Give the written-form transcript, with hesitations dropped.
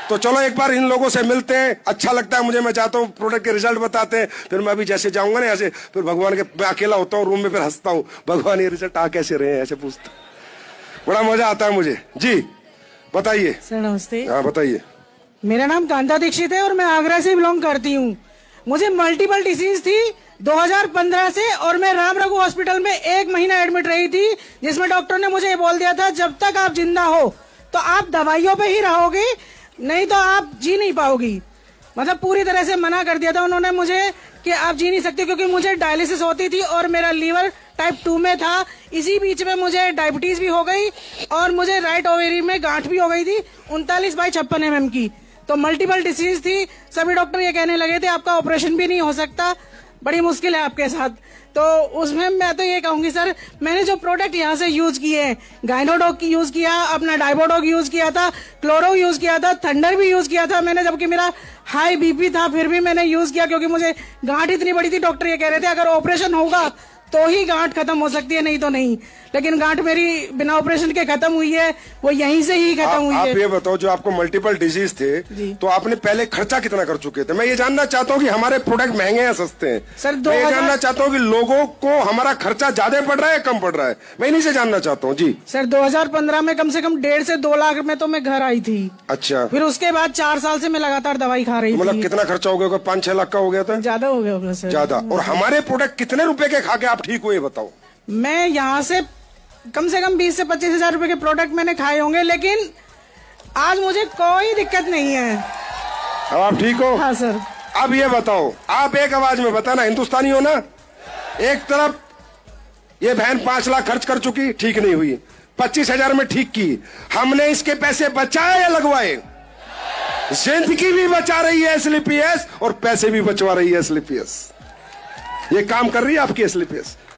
तो चलो एक बार इन लोगों से मिलते हैं, अच्छा लगता है मुझे। मैं चाहता हूँ प्रोडक्ट के रिजल्ट बताते हैं, फिर मैं अभी जैसे जाऊंगा ना ऐसे, फिर भगवान के, मैं अकेला होता हूँ रूम में, फिर हंसता हूँ, भगवान ये रिजल्ट आ कैसे रहे हैं, ऐसे पूछता हूं। बड़ा मजा आता है मुझे। जी बताइए सर नमस्ते। हाँ बताइए। मेरा नाम कांता दीक्षित है और मैं आगरा से बिलोंग करती हूँ। मुझे मल्टीपल डिसीज थी 2015 से और मैं राम रघु हॉस्पिटल में 1 महीना एडमिट रही थी, जिसमें डॉक्टर ने मुझे ये बोल दिया था जब तक आप जिंदा हो तो आप दवाइयों पे ही रहोगे, नहीं तो आप जी नहीं पाओगी। मतलब पूरी तरह से मना कर दिया था उन्होंने मुझे कि आप जी नहीं सकते, क्योंकि मुझे डायलिसिस होती थी और मेरा लीवर टाइप 2 में था। इसी बीच में मुझे डायबिटीज भी हो गई और मुझे राइट ओवेरी में गांठ भी हो गई थी 39/56 mm की। तो मल्टीपल डिसीज थी। सभी डॉक्टर ये कहने लगे थे आपका ऑपरेशन भी नहीं हो सकता, बड़ी मुश्किल है आपके साथ। तो उसमें मैं तो ये कहूंगी सर, मैंने जो प्रोडक्ट यहाँ से यूज किए हैं, गाइनोडॉग की यूज किया, अपना डाइबोडॉग यूज किया था, क्लोरो यूज किया था, थंडर भी यूज किया था मैंने, जबकि मेरा हाई बीपी था फिर भी मैंने यूज किया, क्योंकि मुझे गांठ इतनी बड़ी थी। डॉक्टर ये कह रहे थे अगर ऑपरेशन होगा तो ही गांठ खत्म हो सकती है, नहीं तो नहीं। लेकिन गांठ मेरी बिना ऑपरेशन के खत्म हुई है, वो यहीं से ही खत्म हुई है। आप ये बताओ, जो आपको मल्टीपल डिजीज थे तो आपने पहले खर्चा कितना कर चुके थे? मैं ये जानना चाहता हूँ कि हमारे प्रोडक्ट महंगे या सस्ते हैं सर। मैं ये जानना चाहता हूँ कि लोगों को हमारा खर्चा ज्यादा पड़ रहा है कम पड़ रहा है, मैं इन्हीं से जानना चाहता हूँ। जी सर 2015 में कम से कम 1.5 से 2 लाख में तो मैं घर आई थी। अच्छा। फिर उसके बाद 4 साल से मैं लगातार दवाई खा रही थी। मतलब कितना खर्चा हो गया? 5-6 लाख का हो गया था? ज्यादा हो गया होगा सर। ज्यादा। और हमारे प्रोडक्ट कितने रुपए के खा के आप ठीक हुए बताओ? मैं यहाँ से कम 20 से 25 हजार रुपए के प्रोडक्ट मैंने खाए होंगे, लेकिन आज मुझे कोई दिक्कत नहीं है। अब आप ठीक हो? हाँ सर। अब ये बताओ, आप एक आवाज में बताना, हिंदुस्तानी हो ना? एक तरफ ये बहन 5 लाख खर्च कर चुकी, ठीक नहीं हुई, 25,000 में ठीक की। हमने इसके पैसे बचाए या लगवाए? जिंदगी भी बचा रही है SLPS और पैसे भी बचवा रही है SLPS। ये काम कर रही है आपकी SLPS।